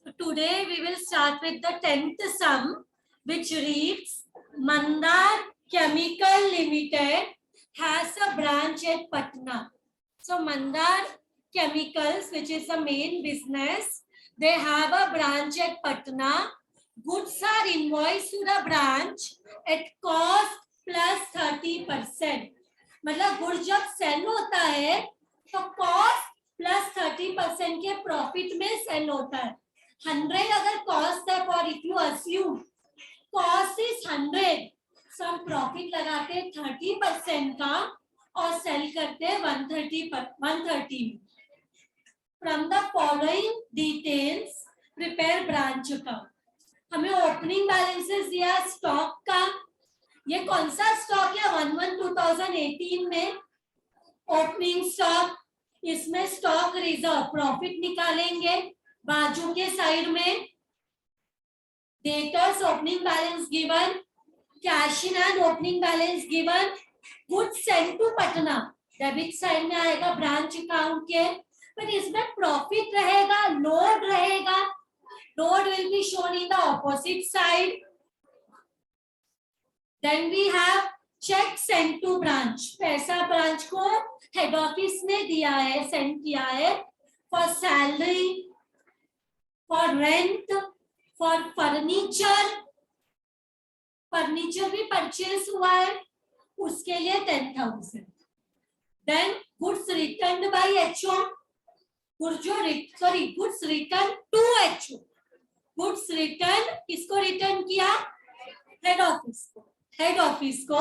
Today we will start with the 10th sum, which reads Mandar Chemical Limited has a branch at Patna. So Mandar Chemicals, which is the main business, they have a branch at Patna. Goods are invoiced to the branch at cost plus 30%. मतलब goods जब cell होता है तो cost plus 30% के profit में cell होता है. 100 अगर कॉस्ट है, for if you assume cost is 100, सो हम प्रॉफिट लगाते 30% का और सेल करते 130 from the following details prepare branch account. हमें ओपनिंग बैलेंसेस दिया स्टॉक का. ये कौन सा स्टॉक है? 1/1/2018 में ओपनिंग स्टॉक. इसमें स्टॉक रिजर्व प्रॉफिट निकालेंगे. बाजू के साइड में debtors opening balance given, cash in hand opening balance given, goods sent to Patna debit side में आएगा ब्रांच अकाउंट के. पर इसमें प्रॉफिट रहेगा, लोड रहेगा. Load will be shown in the opposite side. Then we have check sent to branch. पैसा branch को head office ने दिया है, सेंड किया है for salary, for rent, for furniture. Furniture भी परचेज हुआ है, उसके लिए 10,000. Then goods return by HO. Goods return to HO. Goods return किसको रिटर्न किया? हेड ऑफिस को. हेड ऑफिस को.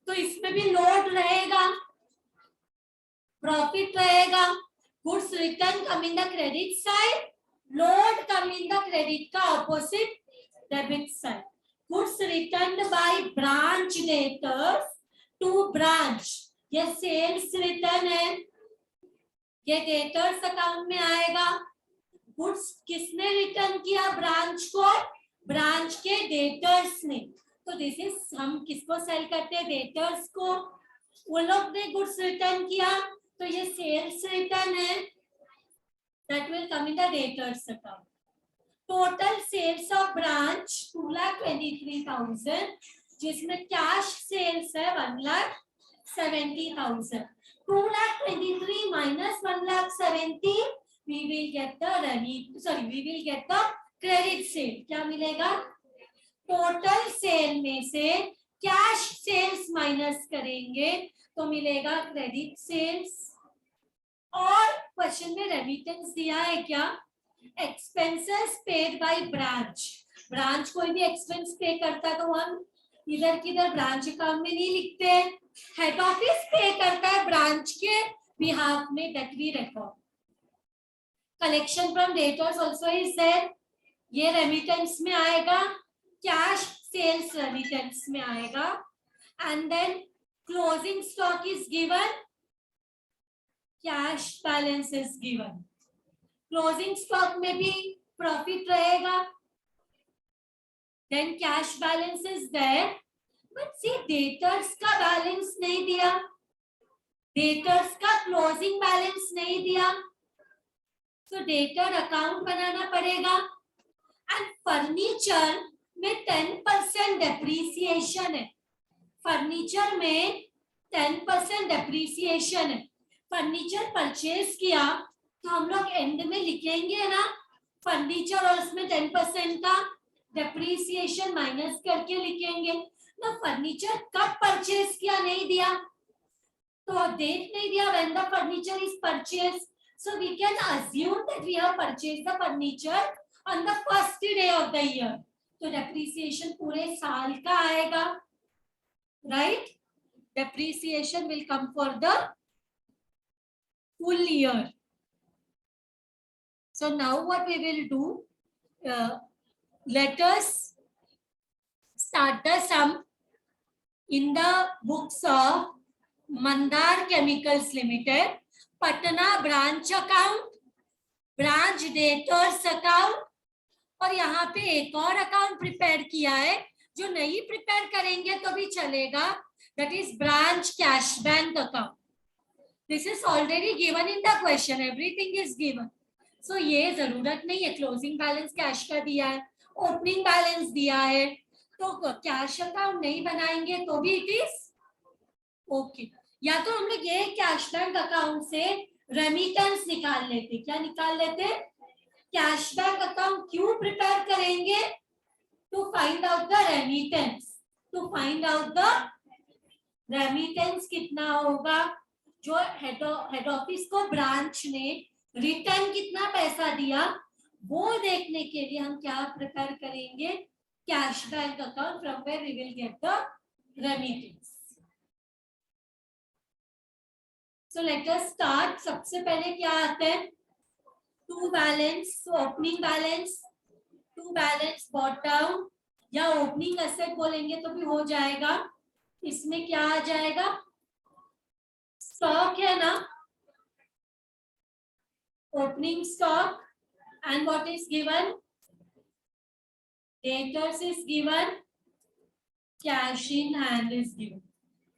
तो इसमें भी लोड रहेगा, प्रॉफिट रहेगा. Goods return come in the credit side, load come in the credit का opposite debit side. Goods return by branch debtors to branch. ये सेल्स रिटर्न है, ये डेटर्स अकाउंट में आएगा. गुड्स किसने रिटर्न किया ब्रांच को? ब्रांच के डेटर्स ने. तो दिस इज, हम किसको सेल करते हैं? डेटर्स को. वो लोग ने गुड्स रिटर्न किया, तो ये सेल्स रिटर्न है, that will come in the debtors account. Total sales of branch 2,23,000, जिसमें कैश सेल्स है 1,70,000. 2,23,000 minus 1,70,000, we will get the credit sale. क्या मिलेगा? टोटल सेल में से कैश सेल्स माइनस करेंगे तो मिलेगा क्रेडिट सेल्स. और क्वेश्चन में रेमिटेंस दिया है क्या? Expenses paid by branch. Branch कोई भी एक्सपेंस पे करता है तो हम इधर किधर ब्रांच अकाउंट में नहीं लिखते. हेड ऑफिस पे करता है ब्रांच के बिहाफ में, that we record. Collection from debtors also is there. ये रेमिटेंस में आएगा, कैश सेल्स रेमिटेंस में आएगा. And then closing stock is given, cash balance is given. Closing stock में भी प्रॉफिट रहेगा. Then cash balance is there, but see debtors का balance नहीं दिया, डेटर्स का क्लोजिंग बैलेंस नहीं दिया, तो डेटर अकाउंट बनाना पड़ेगा. एंड फर्नीचर में 10% डेप्रीसिएशन है. फर्नीचर में 10% डेप्रीसिएशन है. फर्नीचर परचेज किया तो हम लोग एंड में लिखेंगे ना फर्नीचर, और उसमें 10% का डेप्रीसिएशन माइनस करके लिखेंगे ना. फर्नीचर कब परचेज किया नहीं दिया, तो डेट नहीं दिया when the furniture is purchase. So we can assume that we have purchase the furniture on the first day of the year. तो डेप्रीसिएशन पूरे साल का आएगा, right? Depreciation will come for the full year. So now what we will do, let us start the sum in the books of Mandar Chemicals Limited, Patna branch account, branch debtors account, और यहाँ पे एक और account prepare किया है जो नहीं prepare करेंगे तो भी चलेगा, that is branch cash bank account. This is already given in the question, everything is given. सो ये जरूरत नहीं है, क्लोजिंग बैलेंस कैश का दिया है, ओपनिंग बैलेंस दिया है, तो कैश अकाउंट नहीं बनाएंगे तो भी इट इज ओके। या तो हम लोग ये कैश बैंक अकाउंट से रेमिटेंस निकाल लेते। क्या निकाल लेते? कैश बैंक अकाउंट क्यों प्रिपेयर करेंगे? To find out the remittance. To find out the remittance कितना होगा, जो हेड ऑफिस को ब्रांच ने रिटर्न कितना पैसा दिया, वो देखने के लिए हम क्या प्रिपेयर करेंगे? Cash bank account from where we will get the remittance. So let us start. सबसे पहले क्या आता है? To balance, opening balance, to balance brought down, या ओपनिंग एसेट बोलेंगे तो भी हो जाएगा। इसमें क्या आ जाएगा? स्टॉक है ना, opening stock, and what is given? Debtors is given, cash in hand is given.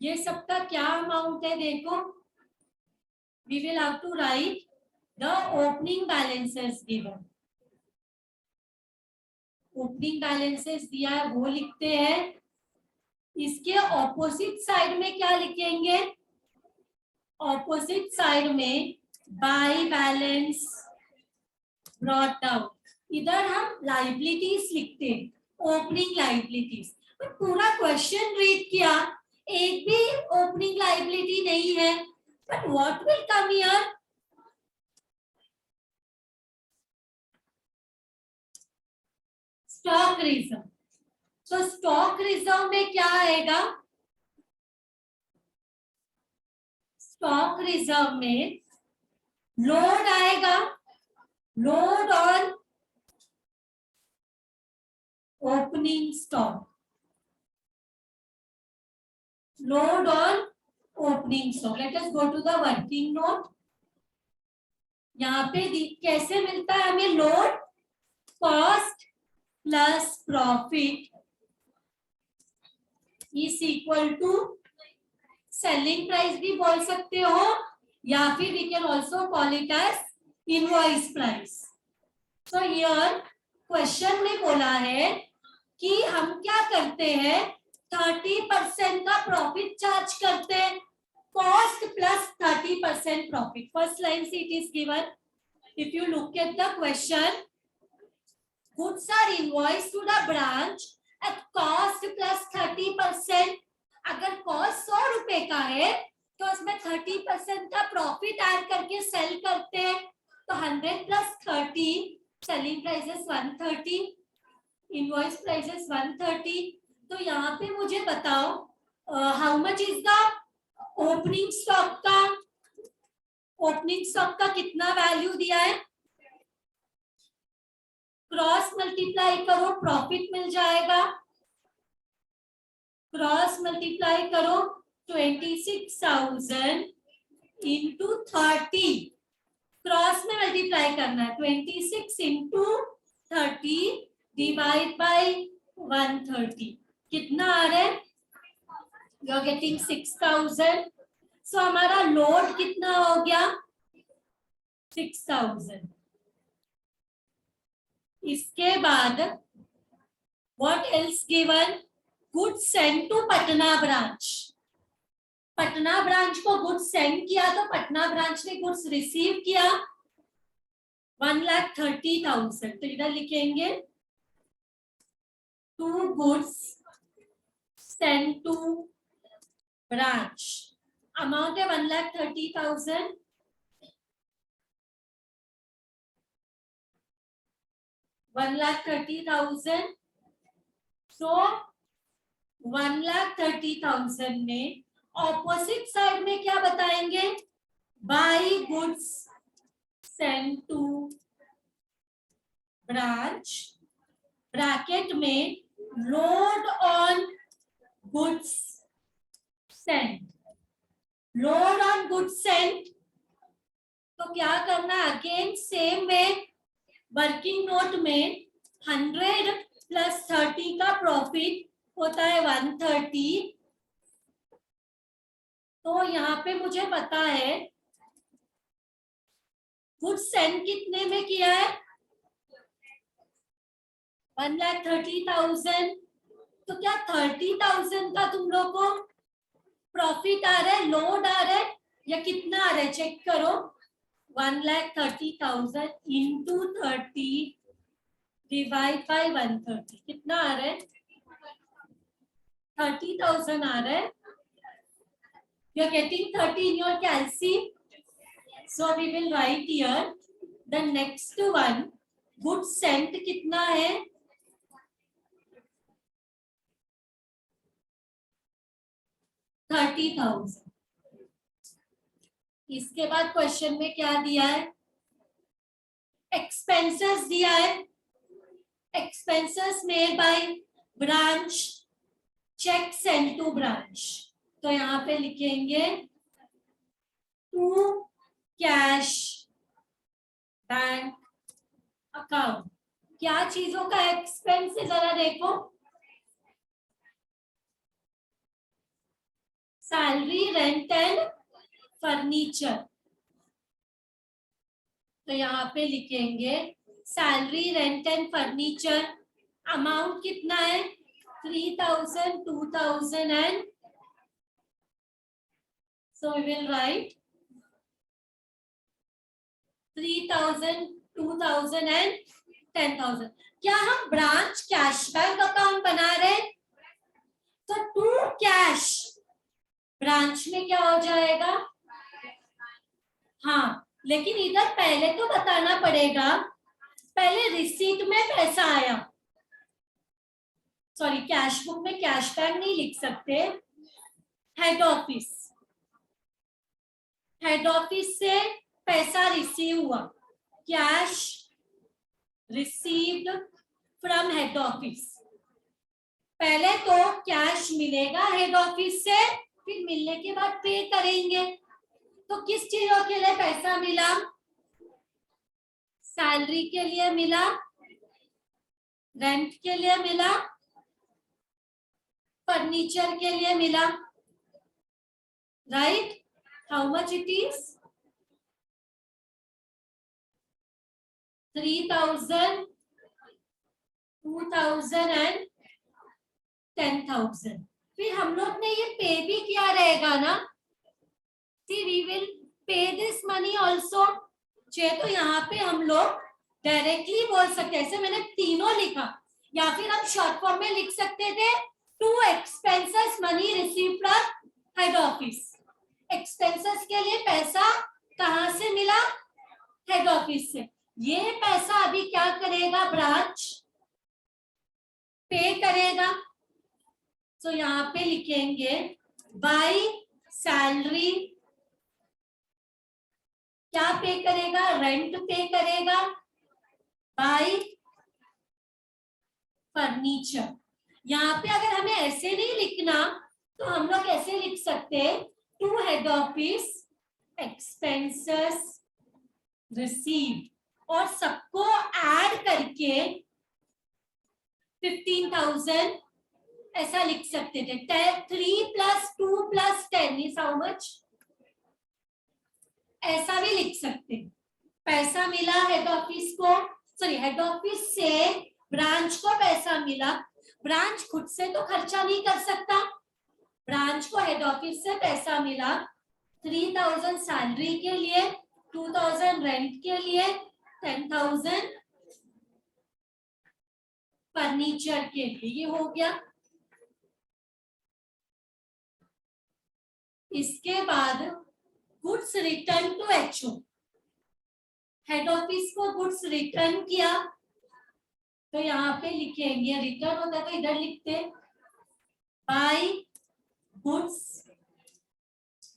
ये सबका क्या अमाउंट है? देखो, we will have to write the opening balances given. Opening balances दिया है वो लिखते हैं। इसके ऑपोजिट साइड में क्या लिखेंगे? ऑपोजिट साइड में बाय बैलेंस ब्रॉट डाउन। इधर हम लाइबिलिटीज लिखते हैं, ओपनिंग लाइबिलिटीज। पूरा क्वेश्चन रीड किया, एक भी ओपनिंग लाइबिलिटी नहीं है, but what will come here? Stock reserve. तो स्टॉक रिजर्व में क्या आएगा? स्टॉक रिजर्व में लोड आएगा, load on opening stock, load on opening stock. Let us go to the working note. यहाँ पे कैसे मिलता है हमें load? Cost plus profit is equal to selling price भी बोल सकते हो, या फिर we can also call it as invoice price. So here question में बोला है कि हम क्या करते हैं? 30% का प्रॉफिट चार्ज करते हैं, cost plus 30% profit. First line से it is given. If you look at the question, goods are invoice to the branch at cost plus 30%। अगर कॉस्ट 100 रुपए का है तो उसमें 30% का प्रॉफिट ऐड करके सेल करते हैं, तो 100 plus 30, selling price is 130, invoice price is 130। तो यहाँ पे मुझे बताओ how much is the opening stock का? ओपनिंग स्टॉक का कितना वैल्यू दिया है? क्रॉस मल्टीप्लाई करो, प्रॉफिट मिल जाएगा। क्रॉस मल्टीप्लाई करो, 26,000 इंटू 30। क्रॉस में मल्टीप्लाई करना है, 26 इंटू 30 डिवाइड बाय 130। कितना आ रहा है? You are getting 6,000। सो हमारा लोड कितना हो गया? 6,000। इसके बाद what else given? Goods send to Patna branch. Patna branch को गुड्स सेंड किया, तो पटना ब्रांच ने गुड्स रिसीव किया 1,30,000। तो इधर लिखेंगे to goods send to branch, amount है 1,30,000। 1,30,000। सो 1,30,000 में ऑपोजिट साइड में क्या बताएंगे? By goods send to branch, bracket में load on goods send. Load on goods send तो क्या करना? Again same way, working note में 100 प्लस 30 का प्रॉफिट होता है 130। तो यहाँ पे मुझे पता है गुड सेंड कितने में किया है? 1,30,000। तो क्या 30,000 का तुम लोग को प्रॉफिट आ रहा है, लोड आ रहा है, या कितना आ रहा है? चेक करो। 1,30,000 इंटू 30 डिवाइड बाई 130 कितना आ रहा है? 30,000 आ रहा है। You are getting 30 in your कैलसी. So we will write here the next one. Good cent कितना है? 30,000. इसके बाद क्वेश्चन में क्या दिया है? एक्सपेंसेस दिया है. Expenses made by branch, check send to branch. तो यहाँ पे लिखेंगे टू कैश बैंक अकाउंट. क्या चीजों का एक्सपेंस है जरा देखो. Salary, rent and furniture. तो यहाँ पे लिखेंगे salary, rent and furniture. Amount कितना है? 3,000, 2,000 and so we will write 3,000, 2,000 and 10,000. क्या हम ब्रांच कैश बैंक अकाउंट बना रहे हैं? तो टू कैश ब्रांच में क्या हो जाएगा? हाँ, लेकिन इधर पहले तो बताना पड़ेगा. पहले रिसीट में पैसा आया. सॉरी, कैश बुक में कैश बैंक नहीं लिख सकते. हेड ऑफिस, हेड ऑफिस से पैसा रिसीव हुआ. Cash received from head office. पहले तो कैश मिलेगा हेड ऑफिस से, फिर मिलने के बाद पे करेंगे. तो किस चीजों के लिए पैसा मिला? सैलरी के लिए मिला, रेंट के लिए मिला, फर्नीचर के लिए मिला. Right? How much it is? 3,000, 2,000 and 10,000. फिर हम लोग ने ये पे भी किया रहेगा ना. See, we will pay this money also. तो यहाँ पे हम लोग डायरेक्टली बोल सकते हैं, ऐसे मैंने तीनों लिखा, या फिर हम शॉर्ट फॉर्म में लिख सकते थे to expenses money receive from head office. Expenses के लिए पैसा कहाँ से मिला? हेड ऑफिस से. ये पैसा अभी क्या करेगा? ब्रांच पे करेगा. तो यहाँ पे लिखेंगे बाय सैलरी. क्या पे करेगा? रेंट पे करेगा. Bye furniture. यहाँ पे अगर हमें ऐसे नहीं लिखना तो हम लोग ऐसे लिख सकते हैं to head office expenses received, और सबको ऐड करके 15,000 ऐसा लिख सकते थे. 3 + 2 + 10 इज हाउ मच? ऐसा भी लिख सकते. पैसा मिला हेड ऑफिस को, सॉरी हेड ऑफिस से ब्रांच को पैसा मिला. ब्रांच खुद से तो खर्चा नहीं कर सकता. ब्रांच को हेड ऑफिस से पैसा मिला. 3,000 सैलरी के लिए, 2,000 रेंट के लिए, 10,000 फर्नीचर के लिए. ये हो गया. इसके बाद goods return to HO. Head office को गुड्स रिटर्न किया, तो यहाँ पे लिखेंगे, रिटर्न होता तो इधर लिखते by goods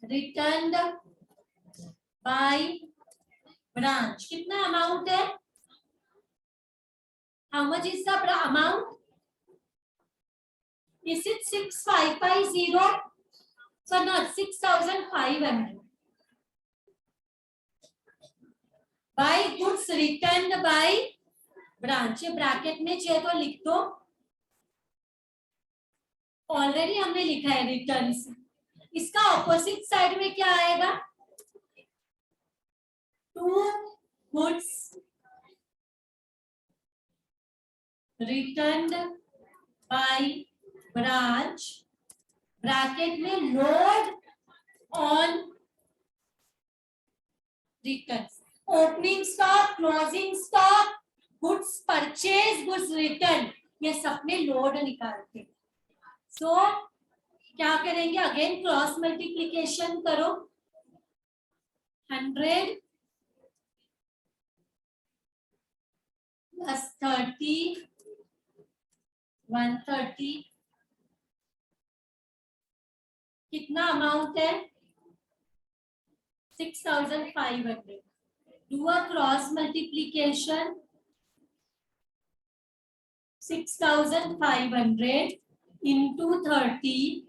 returned by branch. कितना अमाउंट है? How much is the amount? Is it 6,550? So not 6,500. By goods returned by branch. ये ब्रैकेट में चाहिए तो लिख दो. ऑलरेडी हमने लिखा है रिटर्न. इसका ऑपोजिट साइड में क्या आएगा? To goods returned by branch bracket में load on return, opening stock, closing stock, goods purchase, goods return, ये सब में लोड निकालते। सो क्या करेंगे, अगेन क्रॉस मल्टीप्लीकेशन करो, 100 प्लस 30 130 कितना अमाउंट है, 6500। Do a cross multiplication, 6500 into 30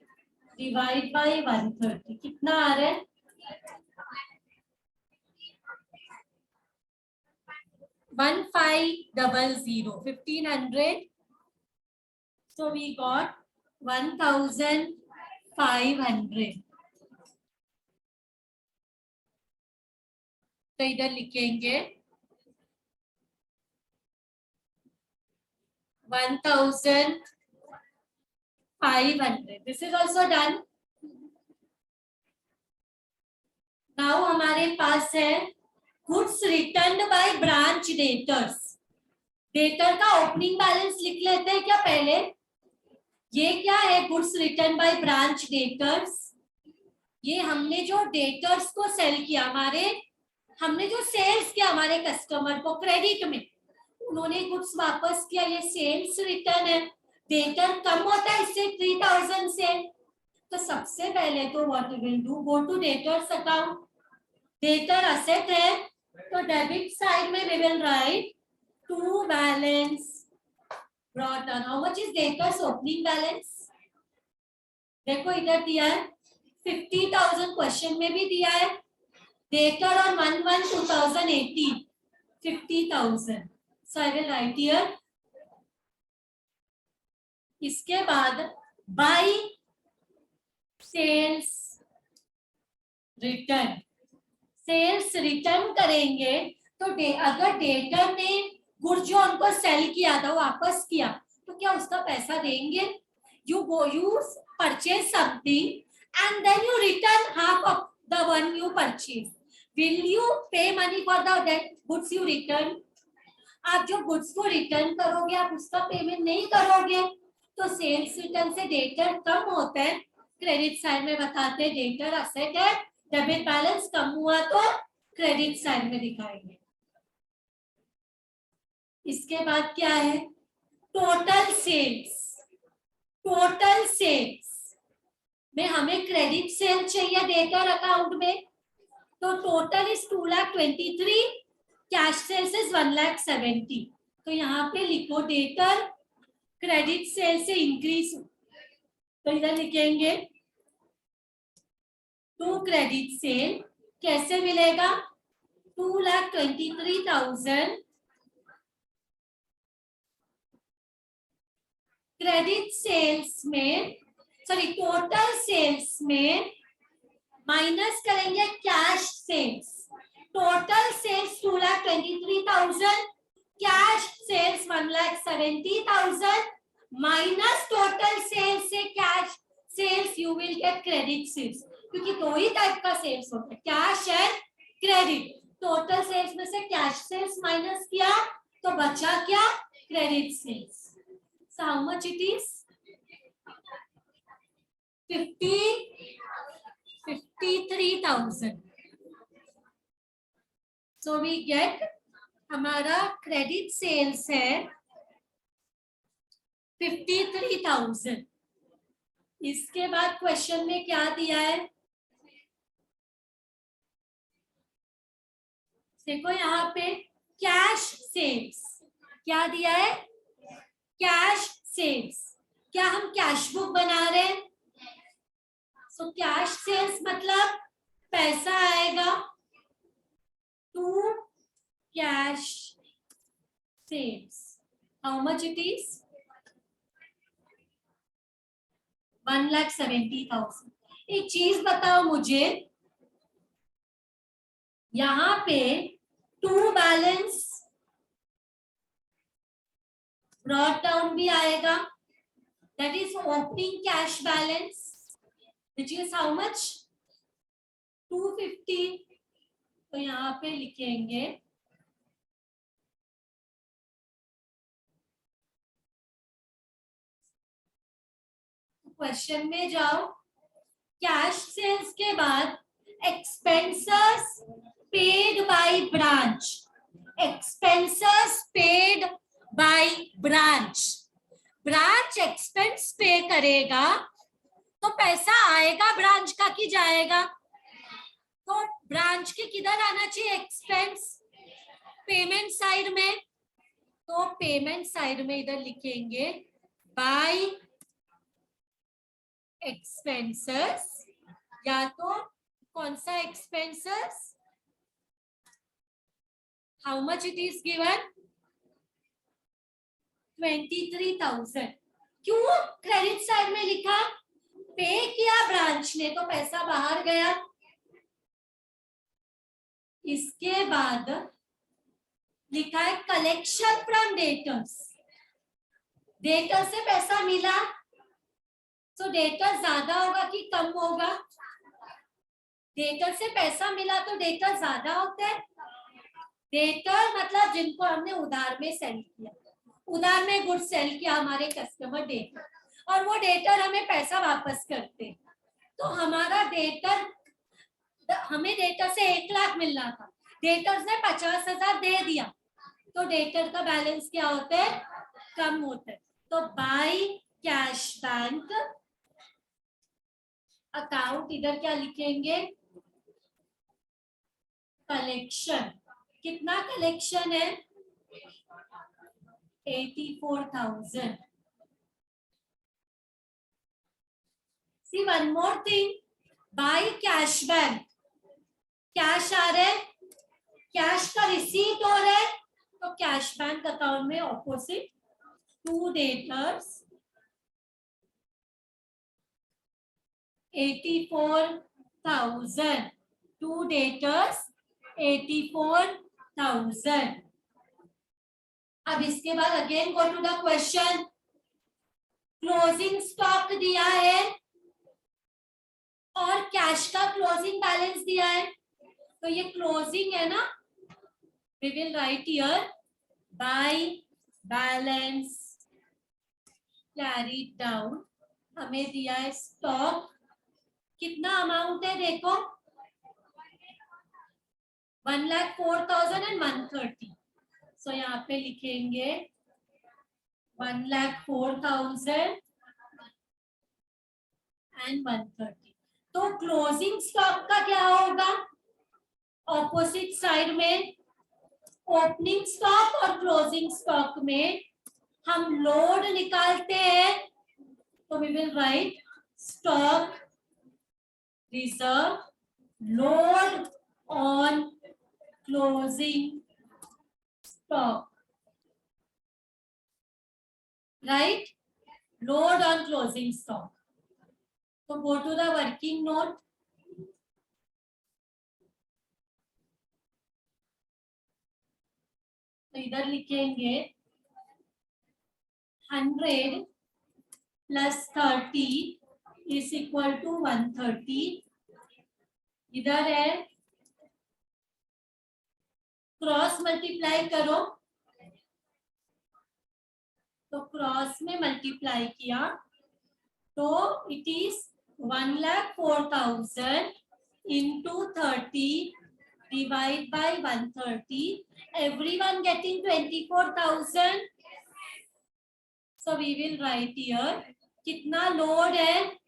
divide by 130 कितना आ रहा है, 1500, 1500, so we got 1500। तो इधर लिखेंगे 1500, this is also done. Now हमारे पास है goods return by branch debtors. Debtor का ओपनिंग बैलेंस लिख लेते हैं क्या पहले, ये क्या है, goods return by branch debtors, ये हमने जो डेटर्स को सेल किया, हमने जो सेल्स किया हमारे कस्टमर को क्रेडिट में, उन्होंने गुड्स वापस किया, ये सेल्स रिटर्न है। डेटर कम होता है इससे 3000 से, तो सबसे पहले तो what we will do, go to debtors account, debtor asset है तो डेबिट साइड में we will write to balance brought on. How much is debtors opening balance, देखो इधर दिया है 50,000, क्वेश्चन में भी दिया है, debtor on 1/1/2018 50,000, so I will write here। इसके बाद by sales return, sales return करेंगे तो अगर डेटर ने गुड्स जो उनको सेल किया था वापस किया तो क्या उसका पैसा देंगे, you go you purchase something and then you return half of the one you purchase, will you pay money for the goods you return, आप जो गुड्स को रिटर्न करोगे आप उसका पेमेंट नहीं करोगे, तो सेल्स रिटर्न से डेटर कम होता है, क्रेडिट साइड में बताते हैं डेटर असेट है, डेबिट बैलेंस कम हुआ तो क्रेडिट साइड में दिखाएंगे। इसके बाद क्या है, टोटल सेल्स, टोटल सेल्स में हमें क्रेडिट सेल चाहिए डेटर अकाउंट में, तो total is 2,23,000, cash sales is 1,70,000, तो यहाँ पे लिखो डेटर क्रेडिट सेल से इंक्रीज, तो इधर लिखेंगे टू क्रेडिट सेल, कैसे मिलेगा 2,23,000 क्रेडिट सेल्स में, सॉरी टोटल सेल्स में माइनस करेंगे cash sales, total sales 2,23,000, cash sales 1,70,000 minus total sales से cash sales, you will get credit sales, क्योंकि दो ही टाइप का सेल्स होता है, cash and credit. Total sales में से कैश सेल्स माइनस किया तो बचा क्या, credit sales. So how much it is, 53,000। So we get हमारा क्रेडिट सेल्स है 53,000। इसके बाद क्वेश्चन में क्या दिया है, देखो यहाँ पे कैश सेल्स क्या दिया है, कैश सेल्स, क्या हम कैश बुक बना रहे हैं, सो कैश सेल्स मतलब पैसा आएगा to cash sales, how much it is 1,70,000। एक चीज बताओ मुझे, यहाँ पे टू बैलेंस ब्रॉट डाउन भी आएगा, that is opening cash balance which is how much 250। तो यहाँ पे लिखेंगे क्वेश्चन में जाओ, कैश सेल्स के बाद expenses paid by branch, expenses paid by branch, branch expense पे करेगा तो पैसा आएगा ब्रांच का कि जाएगा? तो ब्रांच के किधर आना चाहिए? एक्सपेंस पेमेंट साइड में। तो पेमेंट साइड में इधर लिखेंगे बाय एक्सपेंसेस, या तो कौन सा expenses, how much it is given 23,000। क्यों क्रेडिट साइड में लिखा? पे किया ब्रांच ने तो पैसा बाहर गया। इसके बाद लिखा है कलेक्शन फ्रॉम डेटर्स, डेटर से पैसा मिला, तो डेटर ज्यादा होगा कि कम होगा? डेटर से पैसा मिला तो डेटर ज्यादा होते हैं। डेटर मतलब जिनको हमने उधार में सेल किया, उधार में गुड्स सेल किया हमारे कस्टमर डेटर, और वो डेटर हमें पैसा वापस करते। तो हमारा डेटर, हमें डेटर से 1 लाख मिलना था, डेटर्स ने 50,000 दे दिया, तो डेटर का बैलेंस क्या होता है? कम होता है। तो बाय कैश बैंक अकाउंट, इधर क्या लिखेंगे? कलेक्शन। कितना कलेक्शन है? 84,000। See one more thing, by cash bank, cash आ रहा है, कैश का रिसीट हो रहा है, तो कैश बैंक अकाउंट में opposite to debtors 84,000, to debtors 84,000। अब इसके बाद again go to the question, closing stock दिया है और कैश का क्लोजिंग बैलेंस दिया है, तो ये क्लोजिंग है ना, we will write here by balance carried down. हमें दिया है स्टॉक, कितना अमाउंट है देखो 1,04,130। सो यहाँ पे लिखेंगे 1,04,130। तो क्लोजिंग स्टॉक का क्या होगा? ऑपोजिट साइड में ओपनिंग स्टॉक और क्लोजिंग स्टॉक में हम लोड निकालते हैं, तो we will write stock reserve load on closing stock, right, load on closing stock. तो go to the working note, तो इधर लिखेंगे 100 प्लस 30 इज इक्वल टू 130। इधर है क्रॉस मल्टीप्लाई करो, तो क्रॉस में मल्टीप्लाई किया तो it is 1,04,000 into 30 divide by 130. Everyone getting 24,000. So we will write here कितना लोड है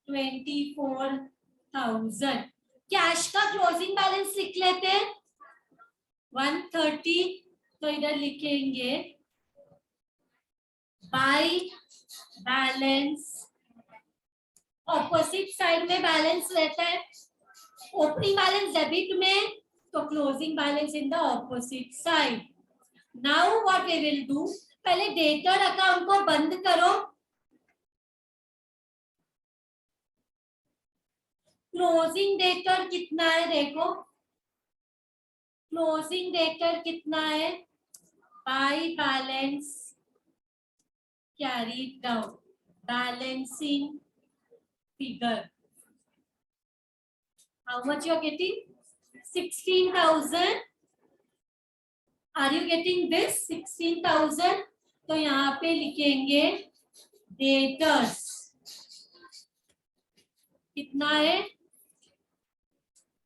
24,000। कैश का क्लोजिंग बैलेंस लिख लेते हैं 130, तो इधर लिखेंगे बाय बैलेंस, ऑपोजिट साइड में बैलेंस रहता है, ओपनिंग बैलेंस डेबिट में, तो closing balance in the opposite side. Now what we will do, पहले डेटर अकाउंट को बंद करो, क्लोजिंग डेटर कितना है देखो क्लोजिंग डेटर कितना है? By balance carried down, balancing figure. How much you are getting? 16,000. Are you getting this? 16,000. तो यहाँ पे लिखेंगे डेटर्स कितना है?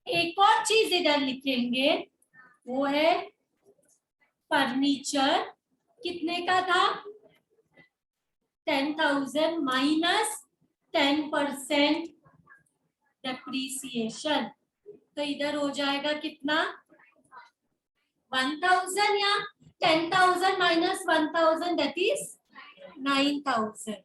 एक और चीज इधर लिखेंगे, वो है फर्नीचर कितने का था? 10,000 माइनस 10% डेप्रीसिएशन, तो इधर हो जाएगा कितना? 1,000 या 10,000 minus 1,000 that is 9,000.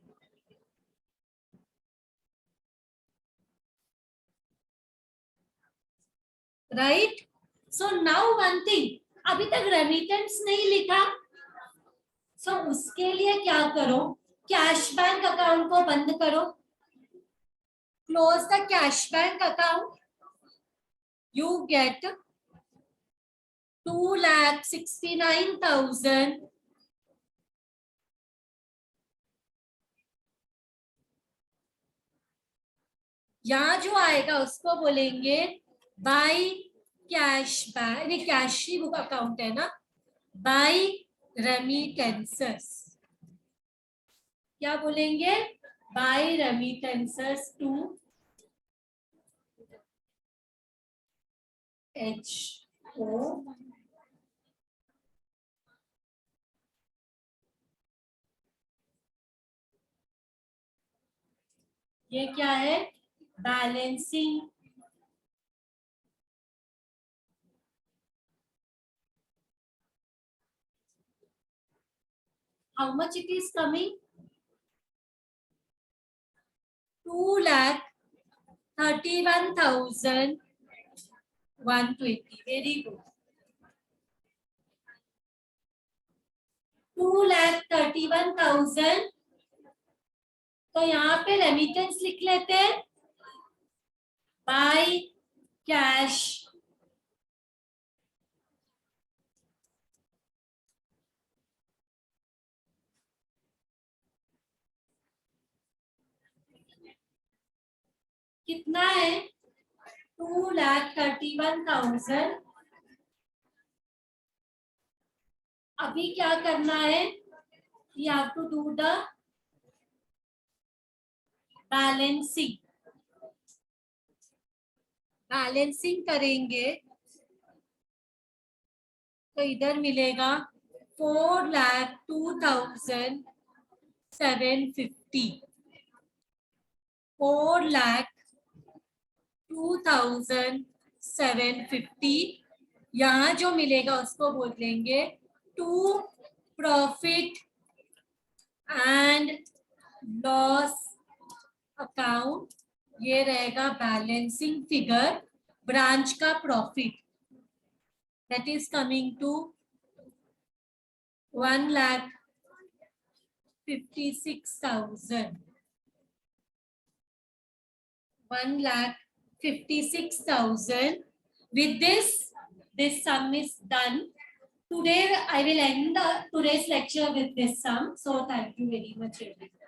Right. So now one thing, अभी तक रेमिटेंस नहीं लिखा, सो उसके लिए क्या करो? कैश बैंक अकाउंट को बंद करो. Close the cash bank account. You get 2,69,000. यहाँ जो आएगा उसको बोलेंगे बाय कैश बैंक, कैश ही बुक अकाउंट है ना, बाय रेमिटेंसेस. क्या बोलेंगे? By remittances to HO. ये क्या है? Balancing how much it is coming? 2,31,120. Very good. 2,31,000. तो यहाँ पे रेमिटेंस लिख लेते हैं बाय कैश. कितना है? 2,31,000. अभी क्या करना है? You have to do the balancing. Balancing करेंगे तो इधर मिलेगा 4,02,750. 4,02,750. यहाँ जो मिलेगा उसको बोल देंगे to profit and loss account. ये रहेगा बैलेंसिंग फिगर. ब्रांच का profit that is coming to 1,56,000. 1,56,000. With this sum is done. Today I will end today's lecture with this sum. So thank you very much everyone.